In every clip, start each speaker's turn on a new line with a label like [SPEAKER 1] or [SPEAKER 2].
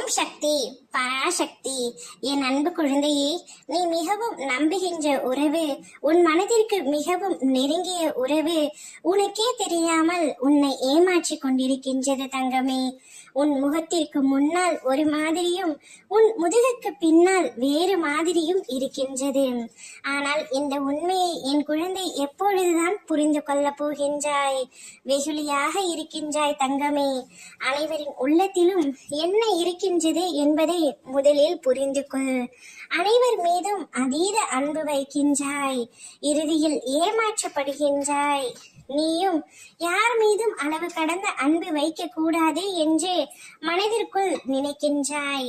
[SPEAKER 1] ஓம் சக்தி பராசக்தி. என் அன்பு குழந்தையே, நீ மிகவும் நம்புகின்ற உறவு, உன் மனதிற்கு மிகவும் நெருங்கிய உறவு உனக்கே தெரியாமல் உன்னை ஏமாற்றி கொண்டிருக்கின்றது தங்கமே. உன் முகத்திற்கு முன்னால் ஒரு மாதிரியும் உன் முதுகுக்கு பின்னால் வேறு மாதிரியும் இருக்கின்றது. ஆனால் இந்த உண்மையை என் குழந்தை எப்பொழுதுதான் புரிந்து கொள்ளப் போகின்றாய்? வெகுளியாக இருக்கின்றாய் தங்கமே. அனைவரின் உள்ளத்திலும் என்ன இருக்கின்றது என்பதை முதலில் புரிந்து கொள். அனைவர் மீதும் அதீத அன்பு வைக்கின்றாய், இறுதியில் ஏமாற்றப்படுகின்றாய். நீயும் யார் மீதும் அளவு கடந்த அன்பு வைக்க கூடாது என்று மனதிற்குள் நினைக்கின்றாய்.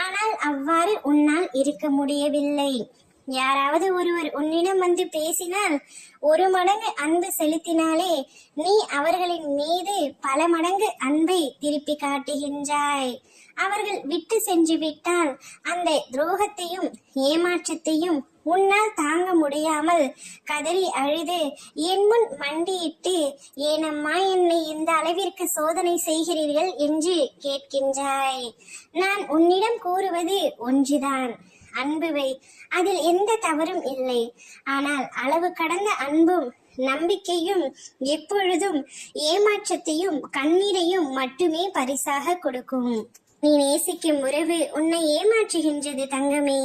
[SPEAKER 1] ஆனால் அவ்வாறு உன்னால் இருக்க முடியவில்லை. யாராவது ஒருவர் உன்னிடம் வந்து பேசினால் ஒரு மடங்கு அன்பு செலுத்தினாலே நீ அவர்களின் மீது பல மடங்கு அன்பை திருப்பி காட்டுகின்றாய். அவர்கள் விட்டு சென்று விட்டால் அந்த துரோகத்தையும் ஏமாற்றத்தையும் உன்னால் தாங்க முடியாமல் கதறி அழுது என் முன் மண்டியிட்டு ஏனம்மா என்னை இந்த அளவிற்கு சோதனை செய்கிறீர்கள் என்று கேட்கின்றாய். நான் உன்னிடம் கூறுவது ஒன்றுதான், அன்பு வை, அதில் எந்த தவறும் இல்லை. ஆனால் அளவு கடந்த அன்பும் நம்பிக்கையும் எப்பொழுதும் ஏமாற்றத்தையும் கண்ணீரையும் மட்டுமே பரிசாக கொடுக்கும். நீ நேசிக்கும் உறவு உன்னை ஏமாற்றுகின்றது தங்கமே.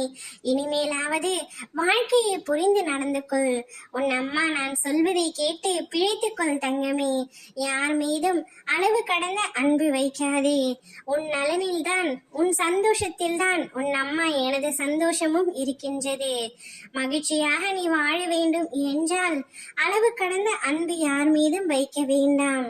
[SPEAKER 1] இனிமேலாவது வாழ்க்கையை புரிந்து நடந்து கொள். உன் அம்மா நான் சொல்வதை கேட்டு பிழைத்துக்கொள் தங்கமே. யார் மீதும் அளவு கடந்த அன்பு வைக்காதே. உன் நலனில்தான், உன் சந்தோஷத்தில்தான் உன் அம்மா எனது சந்தோஷமும் இருக்கின்றது. மகிழ்ச்சியாக நீ வாழ வேண்டும் என்றால் அளவு கடந்த அன்பு யார் மீதும் வைக்க வேண்டாம்.